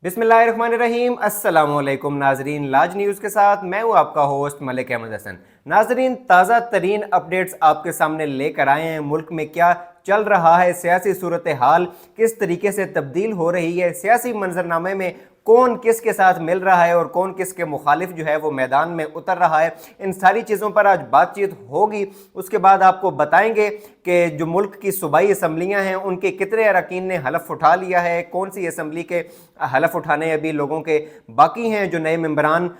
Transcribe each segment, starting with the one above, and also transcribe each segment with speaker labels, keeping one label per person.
Speaker 1: बिस्मिल्लाहिर्रहमानिर्रहीम। अस्सलामुअलैकुम नाजरीन, लाज न्यूज़ के साथ मैं हूँ आपका होस्ट मलिक अहमद हसन। नाजरीन, ताज़ा तरीन अपडेट्स आपके सामने लेकर आए हैं। मुल्क में क्या चल रहा है, सियासी सूरत हाल किस तरीके से तब्दील हो रही है, सियासी मंजरनामे में कौन किस के साथ मिल रहा है और कौन किस के मुखालिफ जो है वो मैदान में उतर रहा है, इन सारी चीज़ों पर आज बातचीत होगी। उसके बाद आपको बताएंगे कि जो मुल्क की सूबाई असम्बलियाँ हैं उनके कितने अरकान ने हलफ उठा लिया है, कौन सी असम्बली के हलफ उठाने अभी लोगों के बाकी हैं, जो नए मेंबरान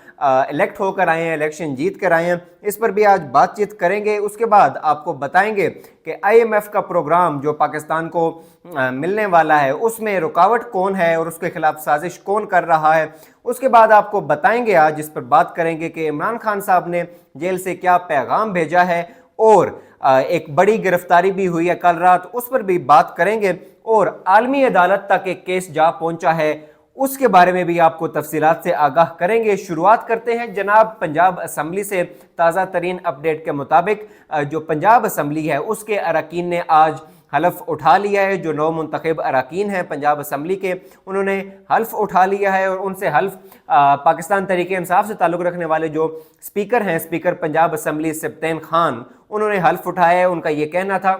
Speaker 1: इलेक्ट होकर आए हैं, इलेक्शन जीत कर आए हैं, इस पर भी आज बातचीत करेंगे। उसके बाद आपको बताएंगे कि IMF का प्रोग्राम जो पाकिस्तान को मिलने वाला है उसमें रुकावट कौन है और उसके खिलाफ साजिश कौन कर रहा है। उसके बाद आपको बताएंगे आज इस पर बात करेंगे कि इमरान खान साहब ने जेल से क्या पैगाम भेजा है और एक बड़ी गिरफ्तारी भी हुई है कल रात, उस पर भी बात करेंगे। और आलमी अदालत तक एक केस जा पहुंचा है, उसके बारे में भी आपको तफसीलात से आगाह करेंगे। शुरुआत करते हैं जनाब पंजाब असम्बली से। ताज़ा तरीन अपडेट के मुताबिक जो पंजाब असम्बली है उसके अरकान ने आज हल्फ उठा लिया है। जो नौ मुंतखब अरकान हैं पंजाब असम्बली के, उन्होंने हल्फ उठा लिया है और उनसे हल्फ पाकिस्तान तहरीक इंसाफ से ताल्लुक़ रखने वाले जो स्पीकर हैं, स्पीकर पंजाब असम्बली सब्तैन खान, उन्होंने हल्फ उठाया है। उनका ये कहना था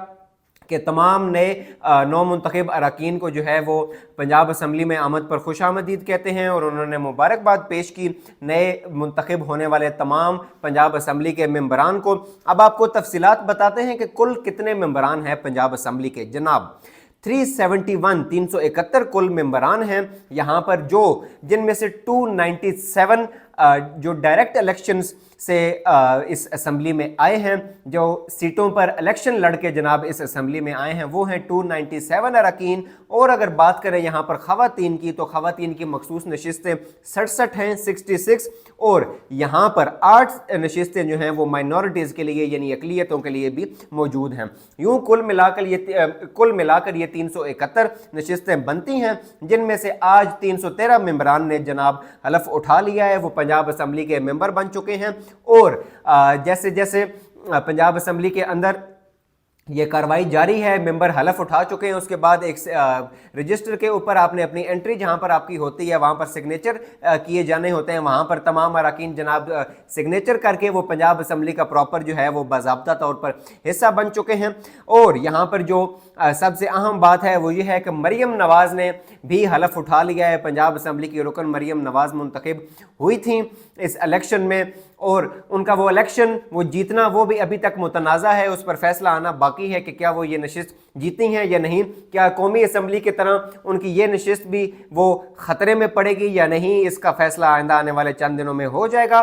Speaker 1: कि तमाम नए नौ मुंतखब अरकान को जो है वो पंजाब असम्बली में आमद पर खुश आमदीद कहते हैं और उन्होंने मुबारकबाद पेश की नए मुंतखब होने वाले तमाम पंजाब असम्बली के मेंबरान को। अब आपको तफसीलात बताते हैं कि कुल कितने मेंबरान हैं पंजाब असम्बली के। जनाब 371 कुल मेंबरान हैं यहाँ पर, जो जिनमें से 297 जो डायरेक्ट इलेक्शंस से इस असम्बली में आए हैं, जो सीटों पर इलेक्शन लड़के जनाब इस असम्बली में आए हैं, वो हैं 297 अरकान। और अगर बात करें यहाँ पर ख़वातीन की, तो ख़वातीन की मखसूस नशिस्तें 67 हैं, 66। और यहाँ पर 8 नशिस्तें जो हैं वो माइनॉरिटीज़ के लिए यानी अक़लियतों के लिए भी मौजूद हैं। यूँ कुल मिलाकर ये 371 नशिस्तें बनती हैं, जिनमें से आज 313 मेंबरान ने जनाब हलफ उठा लिया है, वो पंजाब असम्बली के मेंबर बन चुके हैं। और जैसे जैसे पंजाब असम्बली के अंदर ये कार्रवाई जारी है, मेंबर हलफ उठा चुके हैं, उसके बाद एक रजिस्टर के ऊपर आपने अपनी एंट्री जहां पर आपकी होती है वहां पर सिग्नेचर किए जाने होते हैं, वहां पर तमाम अरकान जनाब सिग्नेचर करके वो पंजाब असम्बली का प्रॉपर जो है वो बाज़ाब्ता तौर पर हिस्सा बन चुके हैं। और यहाँ पर जो सबसे अहम बात है वो ये है कि मरियम नवाज़ ने भी हलफ उठा लिया है। पंजाब असम्बली की रुकन मरियम नवाज़ मुंतखब हुई थी इस इलेक्शन में और उनका वो इलेक्शन वो जीतना वो भी अभी तक मुतनाज़ा है, उस पर फैसला आना बाकी है कि क्या वो ये नशिस्त जीती हैं या नहीं। क्या कौमी असम्बली की तरह उनकी ये नशिस्त भी वो ख़तरे में पड़ेगी या नहीं, इसका फैसला आइंदा आने वाले चंद दिनों में हो जाएगा।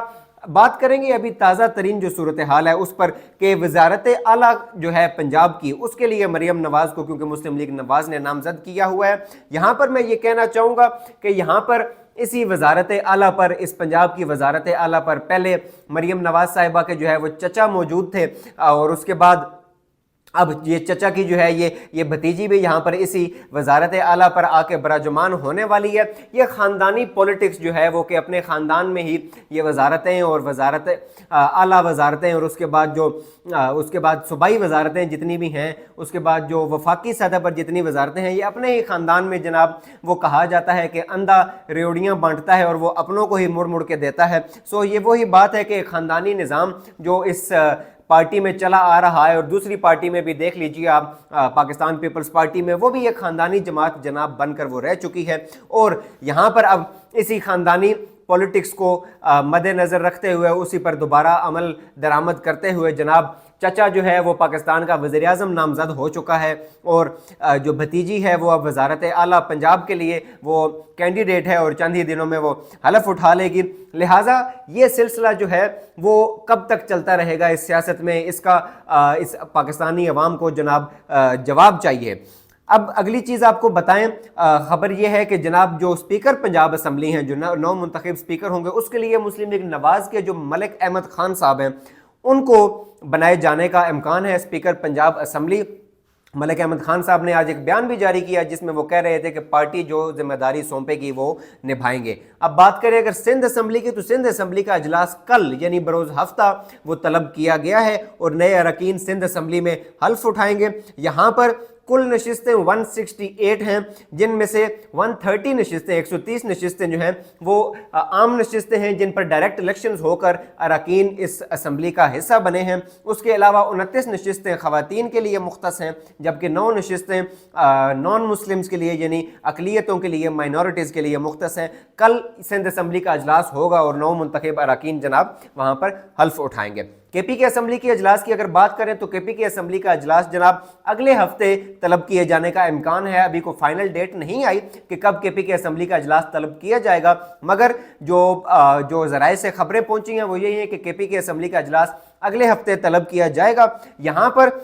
Speaker 1: बात करेंगे अभी ताज़ा तरीन जो सूरत हाल है उस पर कि वज़ारत आला जो है पंजाब की, उसके लिए मरियम नवाज़ को क्योंकि मुस्लिम लीग नवाज़ ने नामज़द किया हुआ है। यहाँ पर मैं ये कहना चाहूँगा कि यहाँ पर इसी वज़ारत आला पर, इस पंजाब की वज़ारत आला पर पहले मरियम नवाज़ साहिबा के जो है वो चचा मौजूद थे और उसके बाद अब ये चचा की जो है ये भतीजी भी यहाँ पर इसी वज़ारत आला पर आके बराजुमान होने वाली है। ये ख़ानदानी पॉलिटिक्स जो है वो कि अपने ख़ानदान में ही ये वज़ारतें और वज़ारत आला वज़ारतें और उसके बाद सूबाई वज़ारतें जितनी भी हैं, उसके बाद जो वफाकी सतह पर जितनी वज़ारतें हैं, ये अपने ही ख़ानदान में जनाब वो कहा जाता है कि अंधा रेवड़ियाँ बांटता है और वो अपनों को ही मुड़ मुड़ के देता है। सो ये वही बात है कि ख़ानदानी निज़ाम जो इस पार्टी में चला आ रहा है और दूसरी पार्टी में भी देख लीजिए आप, पाकिस्तान पीपल्स पार्टी में वो भी एक ख़ानदानी जमात जनाब बनकर वो रह चुकी है। और यहाँ पर अब इसी ख़ानदानी पॉलिटिक्स को मद्देनज़र रखते हुए उसी पर दोबारा अमल दरामद करते हुए जनाब चचा जो है वो पाकिस्तान का वज़ीर आज़म नामज़द हो चुका है और जो भतीजी है वो अब वज़ारत आला पंजाब के लिए वो कैंडिडेट है और चंद ही दिनों में वो हलफ उठा लेगी। लिहाजा ये सिलसिला जो है वो कब तक चलता रहेगा इस सियासत में, इसका इस पाकिस्तानी अवाम को जनाब जवाब चाहिए। अब अगली चीज़ आपको बताएं, ख़बर यह है कि जनाब जो स्पीकर पंजाब असम्बली हैं, जो नौ मुंतखब स्पीकर होंगे, उसके लिए मुस्लिम लीग नवाज़ के जो मलिक अहमद खान साहब हैं उनको बनाए जाने का इम्कान है स्पीकर पंजाब असम्बली। मलिक अहमद खान साहब ने आज एक बयान भी जारी किया जिसमें वो कह रहे थे कि पार्टी जो जिम्मेदारी सौंपेगी वो निभाएंगे। अब बात करें अगर सिंध असम्बली की, तो सिंध असम्बली का अजलास कल यानी बरोज़ हफ्ता वो तलब किया गया है और नए अरकान सिंध असम्बली में हल्फ उठाएंगे। यहाँ पर कुल नशिस्तें 168 हैं, जिनमें से 130 नशिस्तें 130 नशिस्तें जो हैं वो आम नशिस्तें हैं जिन पर डायरेक्ट इलेक्शंस होकर अरकान इस असम्बली का हिस्सा बने हैं। उसके अलावा 29 नशिस्तें ख़वातीन के लिए मुख्तस हैं, जबकि 9 नशिस्तें नॉन मुस्लिम्स के लिए यानी अक़लियतों के लिए, माइनॉरिटीज़ के लिए मुख्तस हैं। कल सिंध असम्बली का अजलास होगा और 9 मुंतखब अरकान जनाब वहाँ पर हल्फ उठाएंगे। केपी के असम्बली के अजलास की अगर बात करें तो केपी के असम्बली का अजलास जनाब अगले हफ्ते तलब किए जाने का इम्कान है। अभी कोई फाइनल डेट नहीं आई कि कब केपी के असम्बली का अजलास तलब किया जाएगा, मगर जो ज़राए से खबरें पहुंची हैं वो यही है कि केपी के असम्बली का अजलास अगले हफ्ते तलब किया जाएगा। यहाँ पर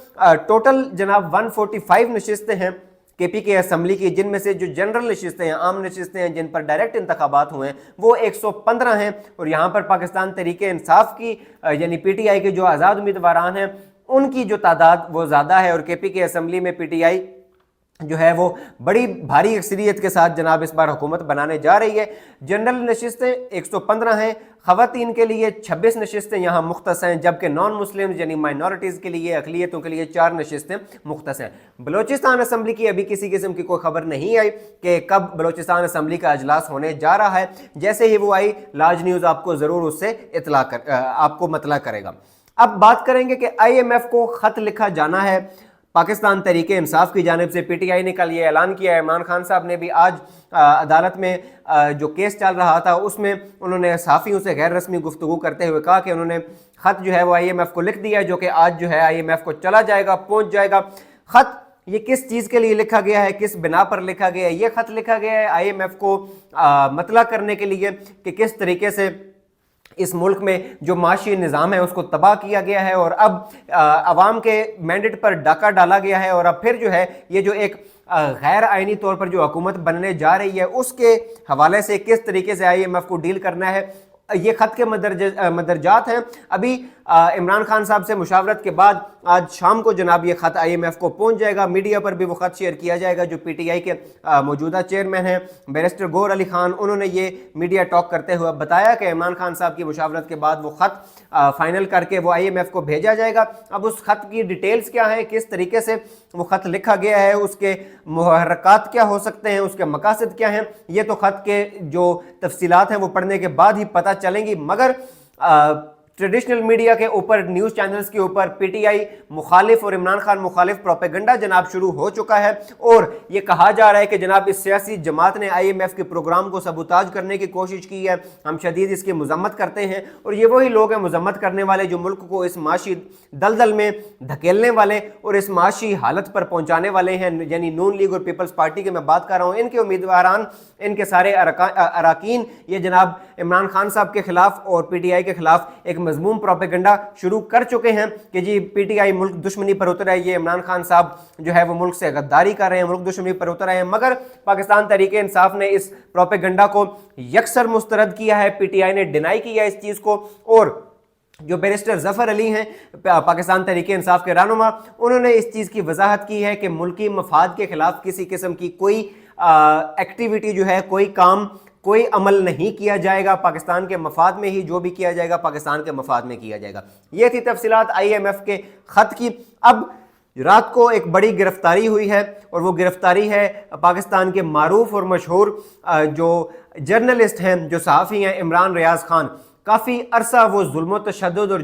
Speaker 1: टोटल जनाब 145 नशिस्तें हैं केपी के असम्बली की, जिनमें से जो जनरल नशिस्तें हैं, आम नशिस्तें हैं जिन पर डायरेक्ट इंतखाबात हुए हैं वो 115 हैं। और यहाँ पर पाकिस्तान तहरीक इंसाफ की यानी पीटीआई के जो आज़ाद उम्मीदवारान हैं उनकी जो तादाद वो ज़्यादा है। और केपी के असम्बली में पीटीआई जो है वो बड़ी भारी अक्सरियत के साथ जनाब इस बार हुकूमत बनाने जा रही है। जनरल नशिस्तें 115 हैं, ख़वातीन के लिए 26 नशिस्तें यहाँ मुख्तस हैं, जबकि नॉन मुस्लिम यानी माइनॉरिटीज़ के लिए, अक़लियतों के लिए 4 नशिस्तें मुख्तस हैं। बलोचिस्तान असम्बली की अभी किसी किस्म की कोई खबर नहीं आई कि कब बलोचिस्तान असम्बली का अजलास होने जा रहा है। जैसे ही वो आई लाज न्यूज़ आपको ज़रूर उससे आपको मतला करेगा। अब बात करेंगे कि IMF को ख़त लिखा जाना है पाकिस्तान तहरीक इंसाफ की जानिब से। पीटीआई ने कल ये ऐलान किया है। इमरान खान साहब ने भी आज अदालत में जो केस चल रहा था उसमें उन्होंने सहाफ़ियों से गैर रस्मी गुफ्तगू करते हुए कहा कि उन्होंने ख़त जो है वो IMF को लिख दिया है, जो कि आज जो है IMF को चला जाएगा, पहुँच जाएगा। ख़त ये किस चीज़ के लिए लिखा गया है, किस बिना पर लिखा गया है? ये ख़त लिखा गया है IMF को मतला करने के लिए कि किस तरीके से इस मुल्क में जो माशी निज़ाम है उसको तबाह किया गया है और अब अवाम के मैंडेट पर डाका डाला गया है। और अब फिर जो है ये जो एक गैर आइनी तौर पर जो हुकूमत बनने जा रही है उसके हवाले से किस तरीके से IMF को डील करना है, ये ख़त के मदरजात हैं। अभी इमरान खान साहब से मुशावरत के बाद आज शाम को जनाब ये ख़त IMF को पहुंच जाएगा। मीडिया पर भी वो ख़त शेयर किया जाएगा। जो PTI के मौजूदा चेयरमैन हैं बैरिस्टर गौहर अली खान, उन्होंने ये मीडिया टॉक करते हुए बताया कि इमरान खान साहब की मुशावरत के बाद वो ख़त फाइनल करके वो IMF को भेजा जाएगा। अब उस ख़त की डिटेल्स क्या हैं, किस तरीके से वो ख़त लिखा गया है, उसके मुहर्रकात क्या हो सकते हैं, उसके मकासद क्या हैं, ये तो ख़त के जो तफसीलात हैं वो पढ़ने के बाद ही पता चलेंगी। मगर ट्रेडिशनल मीडिया के ऊपर, न्यूज़ चैनल्स के ऊपर PTI मुखालिफ और इमरान खान मुखालिफ प्रोपेगेंडा जनाब शुरू हो चुका है और ये कहा जा रहा है कि जनाब इस सियासी जमात ने IMF के प्रोग्राम को सबूताज करने की कोशिश की है। हम शदीद इसकी मजम्मत करते हैं और ये वही लोग हैं मजम्मत करने वाले जो मुल्क को इस माशी दलदल में धकेलने वाले और इस माशी हालत पर पहुँचाने वाले हैं, यानी नून लीग और पीपल्स पार्टी की मैं बात कर रहा हूँ। इनके उम्मीदवारान, इनके सारे अरकान ये जनाब इमरान खान साहब के खिलाफ और PTI के खिलाफ एक मजमूम प्रोपेगेंडा शुरू कर चुके हैं कि जी PTI मुल्क दुश्मनी पर उतर है, ये इमरान खान साहब जो है वो मुल्क से गद्दारी कर रहे हैं, मुल्क दुश्मनी पर उतर रहे हैं। मगर पाकिस्तान तहरीक इंसाफ ने इस प्रोपेगेंडा को यकसर मुस्तरद किया है। PTI ने डिनाई किया इस चीज़ को और जो बैरिस्टर ज़फ़र अली हैं पाकिस्तान तहरीक इंसाफ के रहनुमा, उन्होंने इस चीज़ की वजाहत की है कि मुल्की मफाद के खिलाफ किसी किस्म की कोई एक्टिविटी जो है, कोई काम, कोई अमल नहीं किया जाएगा। पाकिस्तान के मफाद में ही जो भी किया जाएगा पाकिस्तान के मफाद में किया जाएगा। ये थी तफसीलात IMF के ख़त की। अब रात को एक बड़ी गिरफ्तारी हुई है और वो गिरफ्तारी है पाकिस्तान के मारूफ और मशहूर जो जर्नलिस्ट हैं, जो सहाफ़ी हैं, इमरान रियाज खान। काफ़ी अरसा वो जुल्म तशद्दुद और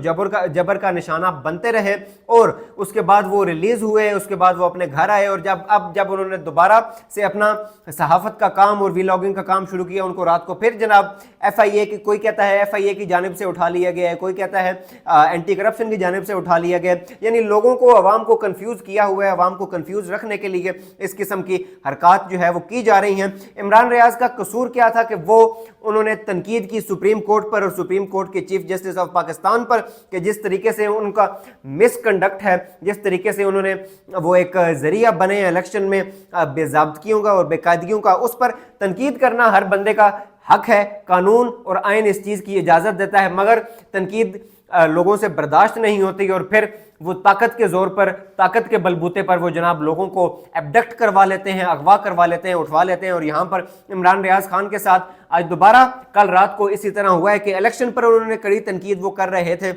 Speaker 1: जबर का निशाना बनते रहे और उसके बाद वो रिलीज़ हुए, उसके बाद वो अपने घर आए और जब उन्होंने दोबारा से अपना सहाफ़त का काम और व्लॉगिंग का काम शुरू किया, उनको रात को फिर जनाब FIA की, कोई कहता है FIA की जानिब से उठा लिया गया है, कोई कहता है एंटी करप्शन की जानिब से उठा लिया गया है। यानी लोगों को, अवाम को कन्फ्यूज़ किया हुआ है। अवाम को कन्फ्यूज़ रखने के लिए इस किस्म की हरकत जो है वो की जा रही हैं। इमरान रियाज का कसूर क्या था कि वो उन्होंने तनकीद की सुप्रीम कोर्ट पर और सुप्रीम कोर्ट के चीफ जस्टिस ऑफ पाकिस्तान पर कि जिस तरीके से उनका मिसकंडक्ट है, जिस तरीके से उन्होंने वो एक जरिया बने इलेक्शन में बेज़ाब्तगियों का और बेकायदगियों का, उस पर तनकीद करना हर बंदे का हक है। कानून और आइन इस चीज़ की इजाज़त देता है, मगर तनकीद लोगों से बर्दाश्त नहीं होती और फिर वो ताकत के जोर पर, ताकत के बलबूते पर वो जनाब लोगों को एबडक्ट करवा लेते हैं, अगवा करवा लेते हैं, उठवा लेते हैं। और यहाँ पर इमरान रियाज खान के साथ आज दोबारा कल रात को इसी तरह हुआ है कि इलेक्शन पर उन्होंने कड़ी तनकीद वो कर रहे थे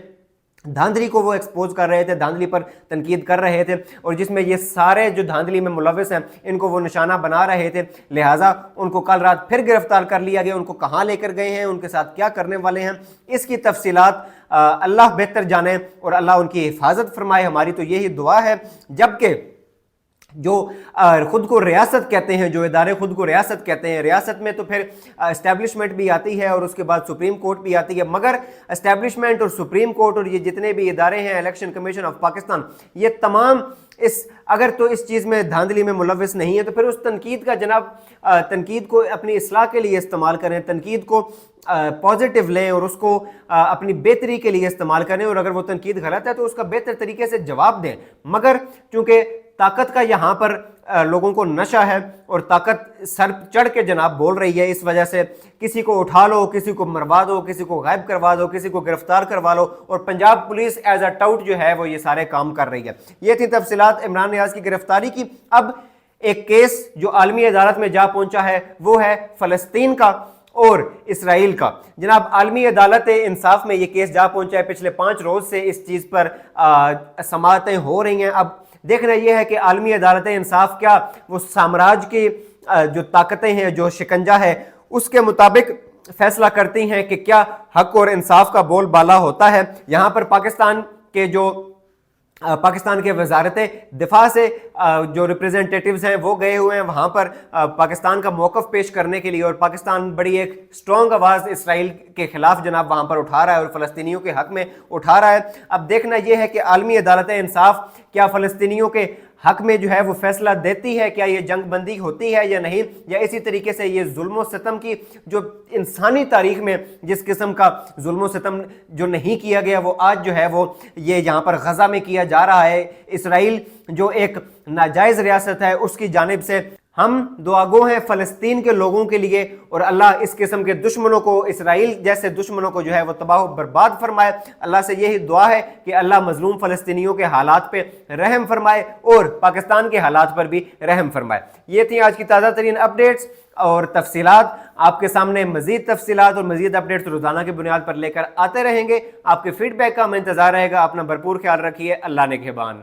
Speaker 1: धांधली को वो एक्सपोज कर रहे थे, धांधली पर तनकीद कर रहे थे, और जिसमें ये सारे जो धांधली में मुलविस हैं इनको वो निशाना बना रहे थे। लिहाजा उनको कल रात फिर गिरफ्तार कर लिया गया। उनको कहाँ लेकर गए हैं, उनके साथ क्या करने वाले हैं, इसकी तफसीलात अल्लाह बेहतर जाने और अल्लाह उनकी हिफाजत फरमाए। हमारी तो यही दुआ है। जबकि जो खुद को रियासत कहते हैं, जो इदारे खुद को रियासत कहते हैं, रियासत में तो फिर एस्टैब्लिशमेंट भी आती है और उसके बाद सुप्रीम कोर्ट भी आती है, मगर एस्टैब्लिशमेंट और सुप्रीम कोर्ट और ये जितने भी इदारे हैं, इलेक्शन कमीशन ऑफ पाकिस्तान, ये तमाम अगर तो इस चीज़ में धांधली में मुलविस नहीं है तो फिर उस तनकीद का जनाब तनकीद को अपनी इस्लाह के लिए इस्तेमाल करें, तनकीद को पॉजिटिव लें और उसको अपनी बेहतरी के लिए इस्तेमाल करें, और अगर वो तनकीद गलत है तो उसका बेहतर तरीके से जवाब दें। मगर चूँकि ताकत का यहाँ पर लोगों को नशा है और ताकत सर चढ़ के जनाब बोल रही है, इस वजह से किसी को उठा लो, किसी को मरवा दो, किसी को गायब करवा दो, किसी को गिरफ्तार करवा लो, और Punjab police as a tout जो है वो ये सारे काम कर रही है। ये थी तफसीलात इमरान नियाज़ की गिरफ्तारी की। अब एक केस जो आलमी अदालत में जा पहुंचा है वो है फ़लस्तीन का और इसराइल का। जनाब आलमी अदालत इंसाफ में ये केस जा पहुंचा है। पिछले 5 रोज से इस चीज़ पर समाअतें हो रही हैं। अब देखना यह है कि आलमी अदालत इंसाफ क्या वो साम्राज्य की जो ताकतें हैं, जो शिकंजा है, उसके मुताबिक फैसला करती हैं कि क्या हक और इंसाफ का बोल बाला होता है। यहाँ पर पाकिस्तान के जो पाकिस्तान के वजारत दिफा से जो रिप्रेजेंटेटिव्स हैं वो गए हुए हैं वहाँ पर पाकिस्तान का मौक़िफ़ पेश करने के लिए, और पाकिस्तान बड़ी एक स्ट्रॉन्ग आवाज़ इसराइल के ख़िलाफ़ जनाब वहाँ पर उठा रहा है और फ़लस्तीनियों के हक़ में उठा रहा है। अब देखना यह है कि आलमी अदालत इंसाफ क्या फ़लस्तीनियों के हक में जो है वो फैसला देती है, क्या ये जंग बंदी होती है या नहीं, या इसी तरीके से ये जुल्म सितम की जो इंसानी तारीख में जिस किस्म का जुल्म सितम जो नहीं किया गया वो आज जो है वो ये यहाँ पर गज़ा में किया जा रहा है। इसराइल जो एक नाजायज़ रियासत है उसकी जानिब से हम दुआगो हैं फ़लस्तीन के लोगों के लिए, और अल्लाह इस किस्म के दुश्मनों को, इसराइल जैसे दुश्मनों को जो है वो तबाह बर्बाद फरमाए। अल्लाह से यही दुआ है कि अल्लाह मजलूम फ़लस्तीनियों के हालात पे रहम फरमाए और पाकिस्तान के हालात पर भी रहम फरमाए। ये थी आज की ताज़ा तरीन अपडेट्स और तफसीलात। आपके सामने मज़ीद तफसीलात और मज़ीद अपडेट्स रोज़ाना की बुनियाद पर लेकर आते रहेंगे। आपके फीडबैक का हमें इंतज़ार रहेगा। अपना भरपूर ख्याल रखिए। अल्लाह ने निगहबान।